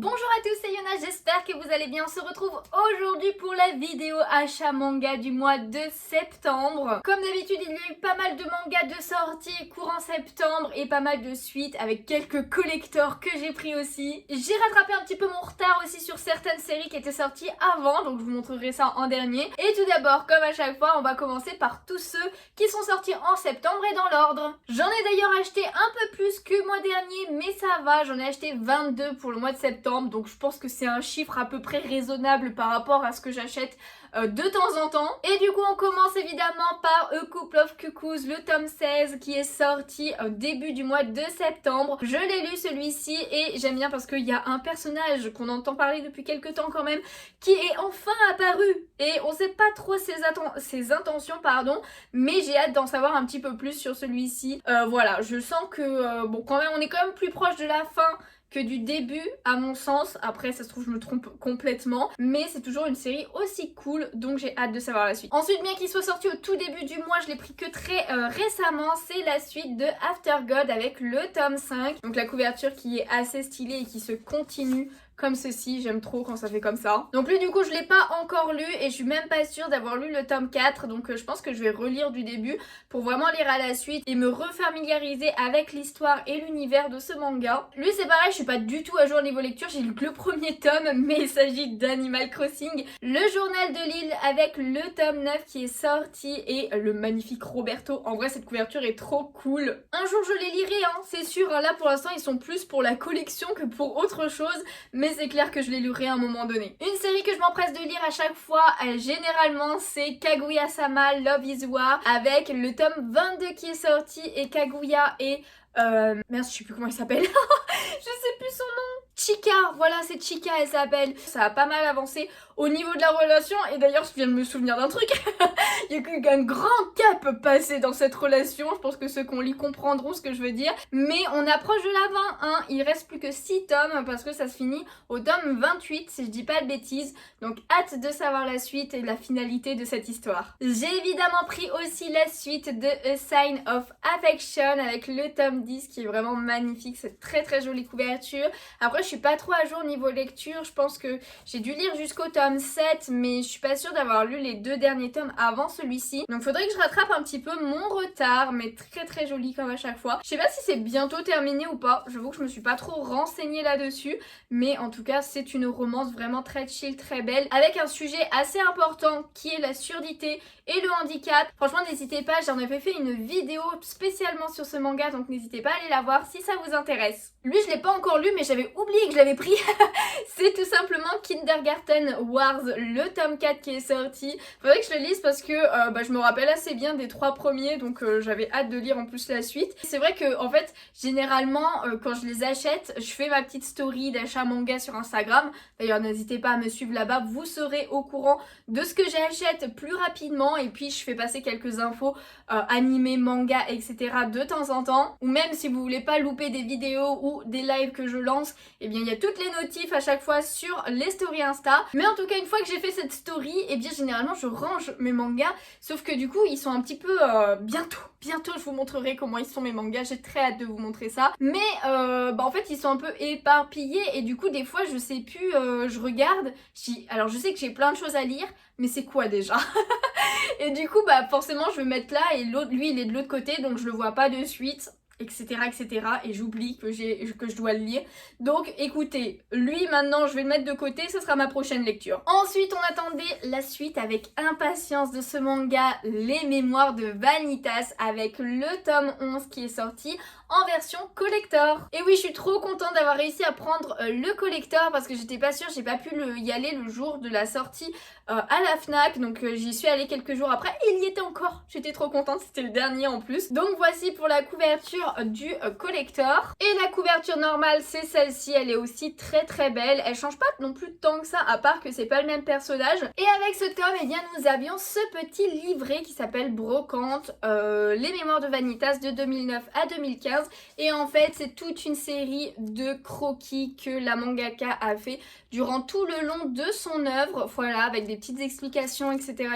Bonjour à tous, c'est Yona, j'espère que vous allez bien. On se retrouve aujourd'hui pour la vidéo achat manga du mois de septembre. Comme d'habitude, il y a eu pas mal de mangas de sortie courant septembre et pas mal de suites avec quelques collectors que j'ai pris aussi. J'ai rattrapé un petit peu mon retard aussi sur certaines séries qui étaient sorties avant, donc je vous montrerai ça en dernier. Et tout d'abord, comme à chaque fois, on va commencer par tous ceux qui sont sortis en septembre et dans l'ordre. J'en ai d'ailleurs acheté un peu plus que le mois dernier, mais ça va, j'en ai acheté 22 pour le mois de septembre, donc je pense que c'est un chiffre à peu près raisonnable par rapport à ce que j'achète de temps en temps. Et du coup on commence évidemment par A Couple of Cuckoos, le tome 16 qui est sorti au début du mois de septembre. Je l'ai lu celui-ci et j'aime bien parce qu'il y a un personnage qu'on entend parler depuis quelques temps quand même qui est enfin apparu et on sait pas trop ses intentions pardon, mais j'ai hâte d'en savoir un petit peu plus sur celui-ci. Voilà, je sens que bon quand même on est quand même plus proche de la fin que du début à mon sens. Après ça se trouve je me trompe complètement, mais c'est toujours une série aussi cool, donc j'ai hâte de savoir la suite. Ensuite, bien qu'il soit sorti au tout début du mois, je l'ai pris que très récemment, c'est la suite de After God avec le tome 5, donc la couverture qui est assez stylée et qui se continue comme ceci, j'aime trop quand ça fait comme ça. Donc lui du coup je l'ai pas encore lu et je suis même pas sûre d'avoir lu le tome 4, donc je pense que je vais relire du début pour vraiment lire à la suite et me refamiliariser avec l'histoire et l'univers de ce manga. Lui c'est pareil, je suis pas du tout à jour niveau lecture, j'ai lu que le premier tome, mais il s'agit d'Animal Crossing, le journal de l'île avec le tome 9 qui est sorti et le magnifique Roberto. En vrai cette couverture est trop cool. Un jour je les lirai hein, c'est sûr, hein. Là pour l'instant ils sont plus pour la collection que pour autre chose, mais c'est clair que je les lirai à un moment donné. Une série que je m'empresse de lire à chaque fois, généralement, c'est Kaguya-sama Love is War, avec le tome 22 qui est sorti, et Kaguya et... merde, je sais plus comment il s'appelle. Je sais plus son nom. Chika, voilà c'est Chika elle s'appelle. Ça a pas mal avancé au niveau de la relation et d'ailleurs je viens de me souvenir d'un truc. Il y a qu'un grand cap passé dans cette relation, je pense que ceux qu'on lit comprendront ce que je veux dire. Mais on approche de la 20, hein. Il reste plus que 6 tomes parce que ça se finit au tome 28 si je dis pas de bêtises. Donc hâte de savoir la suite et la finalité de cette histoire. J'ai évidemment pris aussi la suite de A Sign of Affection avec le tome 10 qui est vraiment magnifique, c'est très jolie couverture. Après je suis pas trop à jour niveau lecture, je pense que j'ai dû lire jusqu'au tome 7 mais je suis pas sûre d'avoir lu les 2 derniers tomes avant celui-ci. Donc faudrait que je rattrape un petit peu mon retard, mais très joli comme à chaque fois. Je sais pas si c'est bientôt terminé ou pas, j'avoue que je me suis pas trop renseignée là-dessus, mais en tout cas c'est une romance vraiment très chill, très belle, avec un sujet assez important qui est la surdité et le handicap. Franchement n'hésitez pas, j'en avais fait une vidéo spécialement sur ce manga, donc n'hésitez pas à aller la voir si ça vous intéresse. Lui je l'ai pas encore lu mais j'avais oublié que je l'avais pris. C'est tout simplement Kindergarten Wars, le tome 4 qui est sorti. Faudrait que je le lise parce que je me rappelle assez bien des 3 premiers, donc j'avais hâte de lire en plus la suite. C'est vrai que en fait généralement quand je les achète, je fais ma petite story d'achat manga sur Instagram. D'ailleurs n'hésitez pas à me suivre là-bas, vous serez au courant de ce que j'achète plus rapidement et puis je fais passer quelques infos animés, manga, etc. de temps en temps. Ou même si vous voulez pas louper des vidéos ou des lives que je lance, et bien il y a toutes les notifs à chaque fois sur les stories Insta. Mais en tout cas une fois que j'ai fait cette story, et bien généralement je range mes mangas, sauf que du coup ils sont un petit peu bientôt je vous montrerai comment ils sont mes mangas, j'ai très hâte de vous montrer ça. Mais en fait ils sont un peu éparpillés et du coup des fois je sais plus, je regarde, alors je sais que j'ai plein de choses à lire, mais c'est quoi déjà? Et du coup forcément je vais mettre là et l'autre, lui il est de l'autre côté donc je le vois pas de suite, etc et j'oublie que je dois le lire. Donc écoutez, lui maintenant je vais le mettre de côté, ce sera ma prochaine lecture. Ensuite on attendait la suite avec impatience de ce manga, Les Mémoires de Vanitas, avec le tome 11 qui est sorti en version collector. Et oui je suis trop contente d'avoir réussi à prendre le collector parce que j'étais pas sûre, j'ai pas pu y aller le jour de la sortie à la Fnac, donc j'y suis allée quelques jours après et il y était encore, j'étais trop contente, c'était le dernier en plus. Donc voici pour la couverture du collector. Et la couverture normale c'est celle-ci, elle est aussi très belle, elle change pas non plus tant que ça à part que c'est pas le même personnage. Et avec ce tome eh bien nous avions ce petit livret qui s'appelle Brocante, Les Mémoires de Vanitas de 2009 à 2015. 15 et en fait c'est toute une série de croquis que la mangaka a fait durant tout le long de son œuvre, voilà, avec des petites explications, etc.,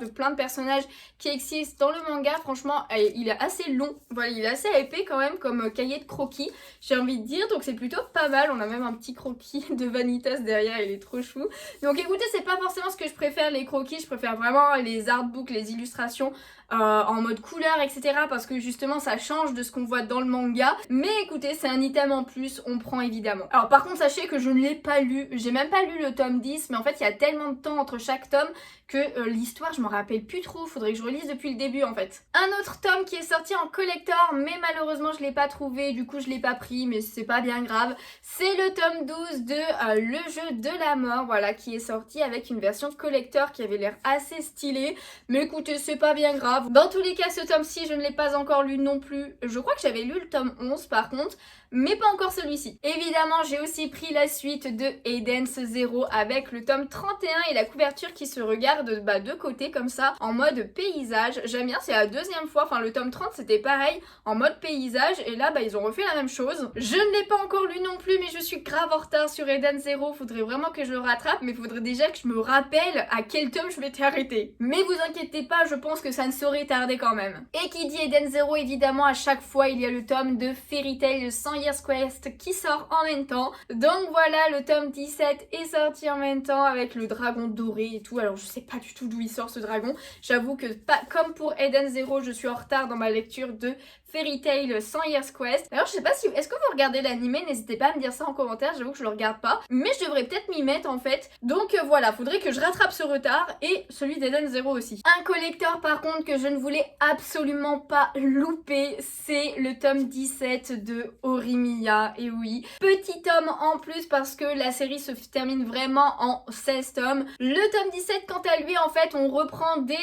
de plein de personnages qui existent dans le manga. Franchement, il est assez long, voilà, il est assez épais quand même comme cahier de croquis, j'ai envie de dire, donc c'est plutôt pas mal. On a même un petit croquis de Vanitas derrière, il est trop chou. Donc écoutez, c'est pas forcément ce que je préfère, les croquis, je préfère vraiment les artbooks, les illustrations en mode couleur, etc. parce que justement ça change de ce qu'on voit dans le manga. Mais écoutez, c'est un item en plus, on prend évidemment. Alors par contre, sachez que je ne l'ai pas lu, j'ai même pas lu le tome 10, mais en fait il y a tellement de temps entre chaque tome que l'histoire je m'en rappelle plus trop, faudrait que je relise depuis le début en fait. Un autre tome qui est sorti en collector, mais malheureusement je l'ai pas trouvé, du coup je l'ai pas pris, mais c'est pas bien grave. C'est le tome 12 de Le Jeu de la Mort, voilà, qui est sorti avec une version collector qui avait l'air assez stylée. Mais écoutez, c'est pas bien grave. Dans tous les cas, ce tome-ci, je ne l'ai pas encore lu non plus. Je crois que j'avais lu le tome 11 par contre, mais pas encore celui-ci. Évidemment, j'ai aussi pris la suite de Aiden's Zero avec le tome 31 et la couverture qui se regarde de côté comme ça, en mode paysage. J'aime bien, c'est la deuxième fois, enfin le tome 30 c'était pareil, en mode paysage, et là ils ont refait la même chose. Je ne l'ai pas encore lu non plus, mais je suis grave en retard sur Aiden's Zero, faudrait vraiment que je le rattrape, mais faudrait déjà que je me rappelle à quel tome je m'étais arrêtée. Mais vous inquiétez pas, je pense que ça ne saurait tarder quand même. Et qui dit Aiden's Zero, évidemment à chaque fois il y a le tome de Fairy Tail 100 Years Quest qui sort en même temps. Donc voilà, le tome 17 est sorti en même temps avec le dragon doré et tout. Alors je sais pas du tout d'où il sort ce dragon. J'avoue que comme pour Aiden's Zero, je suis en retard dans ma lecture de Fairy Tail 100 Years Quest. D'ailleurs, je sais pas si... Est-ce que vous regardez l'anime? N'hésitez pas à me dire ça en commentaire, j'avoue que je le regarde pas. Mais je devrais peut-être m'y mettre en fait. Donc voilà, faudrait que je rattrape ce retard et celui d'Aiden's Zero aussi. Un collector par contre que je ne voulais absolument pas louper, c'est le tome 17 de Horimiya. Et oui, petit tome en plus parce que la série se termine vraiment en 16 tomes. Le tome 17 quant à lui, en fait, on reprend des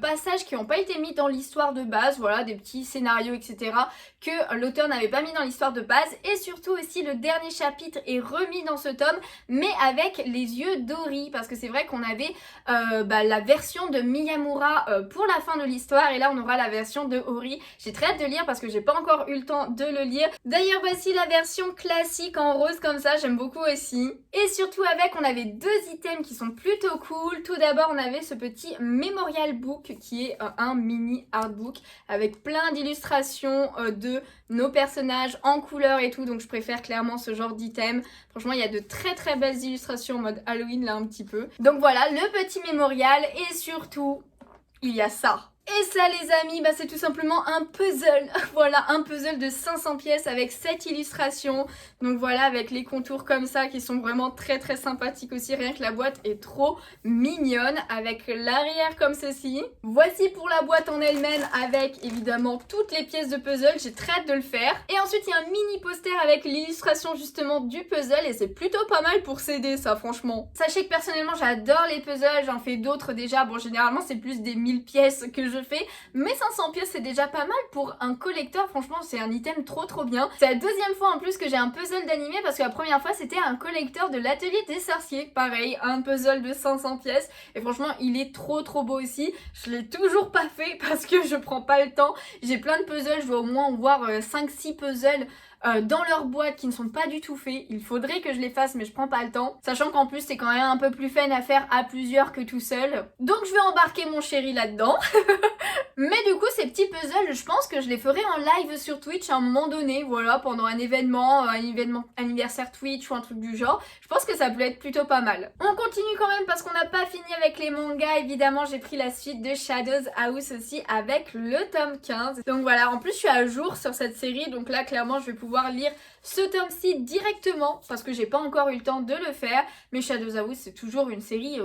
passages qui n'ont pas été mis dans l'histoire de base, voilà, des petits scénarios, etc. que l'auteur n'avait pas mis dans l'histoire de base, et surtout aussi le dernier chapitre est remis dans ce tome mais avec les yeux d'Ori, parce que c'est vrai qu'on avait la version de Miyamura pour la fin de l'histoire, et là on aura la version de Ori. J'ai très hâte de lire parce que j'ai pas encore eu le temps de le lire. D'ailleurs voici la version classique en rose comme ça, j'aime beaucoup aussi. Et surtout avec, on avait deux items qui sont plutôt cool. Tout d'abord on avait ce petit Memorial Book qui est un mini artbook avec plein d'illustrations de nos personnages en couleur et tout, donc je préfère clairement ce genre d'item. Franchement il y a de très très belles illustrations en mode Halloween là un petit peu. Donc voilà le petit mémorial, et surtout il y a ça. Et ça les amis, c'est tout simplement un puzzle. Voilà, un puzzle de 500 pièces avec 7 illustrations. Donc voilà, avec les contours comme ça qui sont vraiment très très sympathiques aussi. Rien que la boîte est trop mignonne avec l'arrière comme ceci. Voici pour la boîte en elle-même avec évidemment toutes les pièces de puzzle. J'ai très hâte de le faire. Et ensuite il y a un mini poster avec l'illustration justement du puzzle, et c'est plutôt pas mal pour s'aider ça franchement. Sachez que personnellement j'adore les puzzles, j'en fais d'autres déjà. Bon généralement c'est plus des 1000 pièces que je fais, mais 500 pièces c'est déjà pas mal pour un collector. Franchement c'est un item trop bien. C'est la deuxième fois en plus que j'ai un puzzle d'animé, parce que la première fois c'était un collector de l'atelier des sorciers, pareil, un puzzle de 500 pièces, et franchement il est trop beau aussi. Je l'ai toujours pas fait parce que je prends pas le temps. J'ai plein de puzzles, je dois au moins voir 5-6 puzzles dans leur boîte qui ne sont pas du tout faits. Il faudrait que je les fasse mais je prends pas le temps, sachant qu'en plus c'est quand même un peu plus fun à faire à plusieurs que tout seul. Donc je vais embarquer mon chéri là-dedans. Mais du coup ces petits puzzles, je pense que je les ferai en live sur Twitch à un moment donné, voilà, pendant un événement anniversaire Twitch ou un truc du genre. Je pense que ça peut être plutôt pas mal. On continue quand même parce qu'on n'a pas fini avec les mangas. Évidemment j'ai pris la suite de Shadows House aussi avec le tome 15. Donc voilà, en plus je suis à jour sur cette série, donc là clairement je vais pouvoir lire ce tome-ci directement parce que j'ai pas encore eu le temps de le faire. Mais Shadows House c'est toujours une série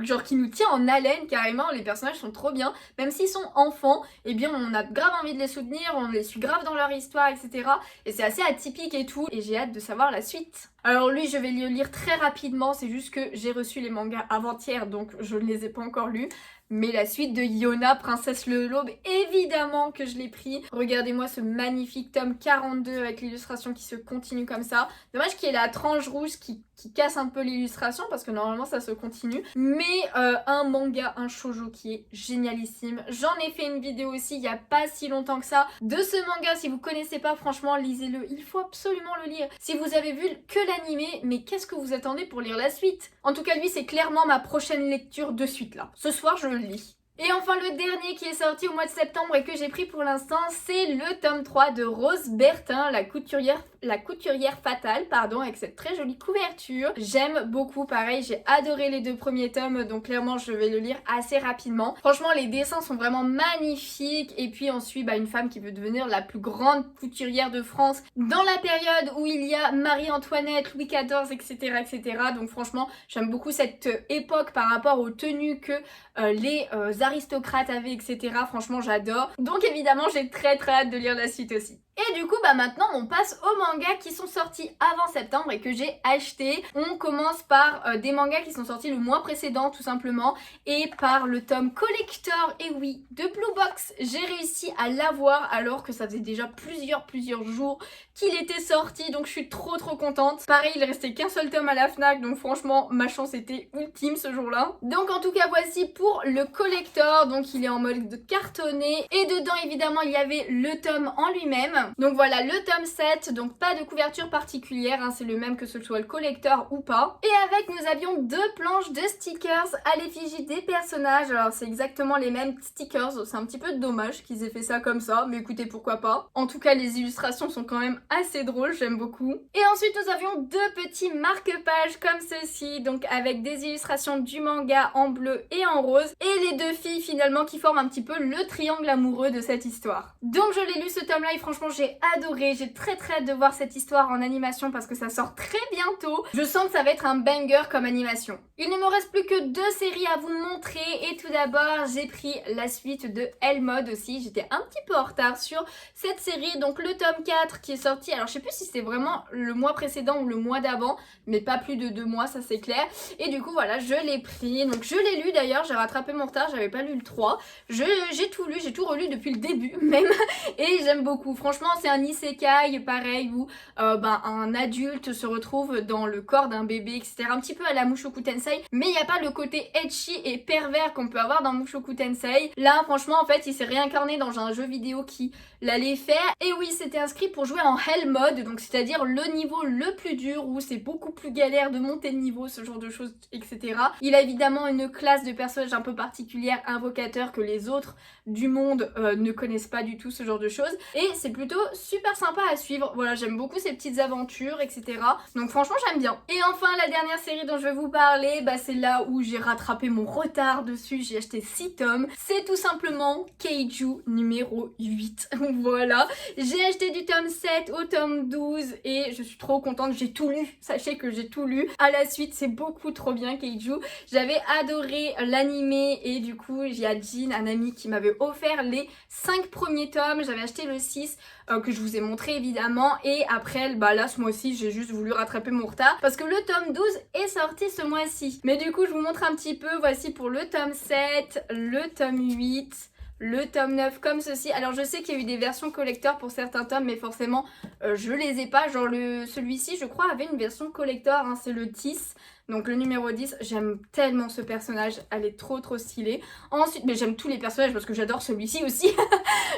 genre qui nous tient en haleine carrément. Les personnages sont trop bien, même s'ils sont enfants, et bien on a grave envie de les soutenir, on les suit grave dans leur histoire, etc. Et c'est assez atypique et tout, et j'ai hâte de savoir la suite. Alors lui je vais le lire très rapidement, c'est juste que j'ai reçu les mangas avant-hier donc je ne les ai pas encore lus. Mais la suite de Yona, Princesse le L'aube, évidemment que je l'ai pris. Regardez-moi ce magnifique tome 42 avec l'illustration qui se continue comme ça. Dommage qu'il y ait la tranche rouge qui qui casse un peu l'illustration parce que normalement ça se continue, mais un manga, un shoujo qui est génialissime. J'en ai fait une vidéo aussi il y a pas si longtemps que ça de ce manga. Si vous connaissez pas, franchement lisez-le, il faut absolument le lire. Si vous avez vu que l'animé, mais qu'est-ce que vous attendez pour lire la suite? En tout cas lui c'est clairement ma prochaine lecture de suite là. Ce soir je le lis. Et enfin le dernier qui est sorti au mois de septembre et que j'ai pris pour l'instant, c'est le tome 3 de Rose Bertin, la couturière fatale, pardon, avec cette très jolie couverture. J'aime beaucoup, pareil, j'ai adoré les 2 premiers tomes, donc clairement je vais le lire assez rapidement. Franchement les dessins sont vraiment magnifiques et puis on suit une femme qui veut devenir la plus grande couturière de France dans la période où il y a Marie-Antoinette, Louis XIV, etc. etc. Donc franchement j'aime beaucoup cette époque par rapport aux tenues que les aristocrates avaient, etc. Franchement j'adore. Donc évidemment j'ai très hâte de lire la suite aussi. Et du coup maintenant on passe aux mangas qui sont sortis avant septembre et que j'ai acheté. On commence par des mangas qui sont sortis le mois précédent tout simplement et par le tome collector, et oui, de Blue Box. J'ai réussi à l'avoir alors que ça faisait déjà plusieurs jours qu'il était sorti, donc je suis trop contente. Pareil, il restait qu'un seul tome à la Fnac, donc franchement ma chance était ultime ce jour-là. Donc en tout cas voici pour le collector, donc il est en mode cartonné et dedans évidemment il y avait le tome en lui-même. Donc voilà le tome 7, donc pas de couverture particulière, hein, c'est le même que ce soit le collector ou pas. Et avec nous avions 2 planches de stickers à l'effigie des personnages. Alors c'est exactement les mêmes stickers, c'est un petit peu dommage qu'ils aient fait ça comme ça, mais écoutez pourquoi pas. En tout cas les illustrations sont quand même assez drôles, j'aime beaucoup. Et ensuite nous avions 2 petits marque-pages comme ceci, donc avec des illustrations du manga en bleu et en rose, et les 2 filles finalement qui forment un petit peu le triangle amoureux de cette histoire. Donc je l'ai lu ce tome là et franchement j'ai adoré, j'ai très hâte de voir cette histoire en animation parce que ça sort très bientôt. Je sens que ça va être un banger comme animation. Il ne me reste plus que 2 séries à vous montrer et tout d'abord j'ai pris la suite de L-Mode aussi. J'étais un petit peu en retard sur cette série, donc le tome 4 qui est sorti, alors je sais plus si c'est vraiment le mois précédent ou le mois d'avant, mais pas plus de 2 mois, ça c'est clair. Et du coup voilà, je l'ai pris, donc je l'ai lu d'ailleurs, j'ai rattrapé mon retard, j'avais pas lu le 3. J'ai tout lu, j'ai tout relu depuis le début même et j'aime beaucoup. Franchement c'est un isekai pareil où un adulte se retrouve dans le corps d'un bébé, etc. Un petit peu à la Mushoku Tensei, mais il n'y a pas le côté ecchi et pervers qu'on peut avoir dans Mushoku Tensei. Là franchement en fait il s'est réincarné dans un jeu vidéo qui l'allait faire. Et oui, c'était inscrit pour jouer en Hell Mode, donc c'est-à-dire le niveau le plus dur où c'est beaucoup plus galère de monter de niveau, ce genre de choses, etc. Il a évidemment une classe de personnages un peu particulière, invocateur, que les autres du monde ne connaissent pas du tout, ce genre de choses. Et c'est plutôt super sympa à suivre. Voilà, j'aime beaucoup ces petites aventures, etc. Donc franchement, j'aime bien. Et enfin, la dernière série dont je vais vous parler, c'est là où j'ai rattrapé mon retard dessus. J'ai acheté 6 tomes. C'est tout simplement Keiju numéro 8. Voilà. J'ai acheté du tome 7 au tome 12 et je suis trop contente. J'ai tout lu. Sachez que j'ai tout lu. À la suite, c'est beaucoup trop bien Keiju. J'avais adoré l'animé et du coup, il y a Jin, un ami, qui m'avait offert les 5 premiers tomes. J'avais acheté le 6 que je vous ai montré évidemment, et après là ce mois-ci j'ai juste voulu rattraper mon retard parce que le tome 12 est sorti ce mois-ci. Mais du coup je vous montre un petit peu, voici pour le tome 7, le tome 8, le tome 9 comme ceci. Alors je sais qu'il y a eu des versions collector pour certains tomes, mais forcément je les ai pas. Genre celui-ci je crois avait une version collector, hein, c'est le 10. Donc le numéro 10, j'aime tellement ce personnage, elle est trop stylée. Ensuite, mais j'aime tous les personnages parce que j'adore celui-ci aussi.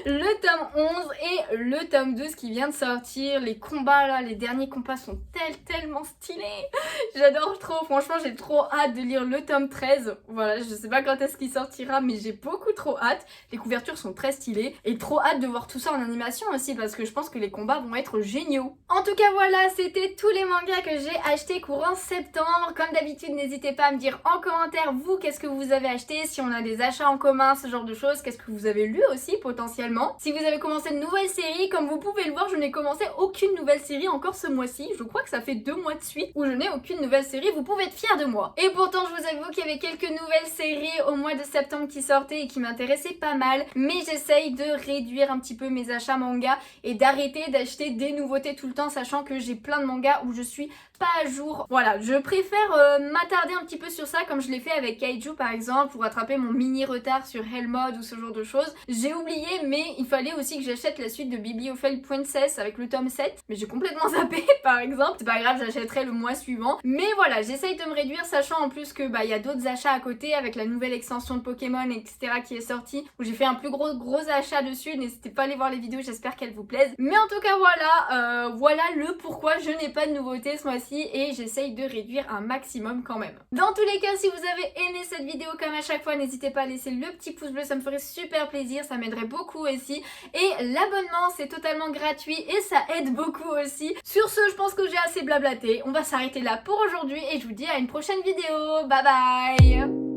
Le tome 11 et le tome 12 qui vient de sortir. Les combats là, les derniers combats sont tellement stylés. J'adore trop, franchement j'ai trop hâte de lire le tome 13. Voilà, je sais pas quand est-ce qu'il sortira, mais j'ai beaucoup trop hâte. Les couvertures sont très stylées et trop hâte de voir tout ça en animation aussi parce que je pense que les combats vont être géniaux. En tout cas voilà, c'était tous les mangas que j'ai achetés courant septembre. Comme d'habitude, n'hésitez pas à me dire en commentaire, vous, qu'est-ce que vous avez acheté, si on a des achats en commun, ce genre de choses, qu'est-ce que vous avez lu aussi potentiellement. Si vous avez commencé une nouvelle série, comme vous pouvez le voir, je n'ai commencé aucune nouvelle série encore ce mois-ci. Je crois que ça fait 2 mois de suite où je n'ai aucune nouvelle série, vous pouvez être fiers de moi. Et pourtant, je vous avoue qu'il y avait quelques nouvelles séries au mois de septembre qui sortaient et qui m'intéressaient pas mal, mais j'essaye de réduire un petit peu mes achats manga et d'arrêter d'acheter des nouveautés tout le temps, sachant que j'ai plein de mangas où je suis pas à jour. Voilà, je préfère m'attarder un petit peu sur ça comme je l'ai fait avec Kaiju par exemple pour rattraper mon mini retard sur Hellmode ou ce genre de choses. J'ai oublié, mais il fallait aussi que j'achète la suite de Bibliophile Princess avec le tome 7, mais j'ai complètement zappé par exemple. C'est pas grave, j'achèterai le mois suivant. Mais voilà, j'essaye de me réduire, sachant en plus que il y a d'autres achats à côté avec la nouvelle extension de Pokémon, etc. qui est sortie, où j'ai fait un plus gros achat dessus. N'hésitez pas à aller voir les vidéos, j'espère qu'elles vous plaisent. Mais en tout cas voilà, voilà le pourquoi je n'ai pas de nouveautés ce mois-ci et j'essaye de réduire un maximum quand même. Dans tous les cas, si vous avez aimé cette vidéo comme à chaque fois, n'hésitez pas à laisser le petit pouce bleu, ça me ferait super plaisir, ça m'aiderait beaucoup aussi. Et l'abonnement c'est totalement gratuit et ça aide beaucoup aussi. Sur ce, je pense que j'ai assez blablaté, on va s'arrêter là pour aujourd'hui et je vous dis à une prochaine vidéo. Bye bye.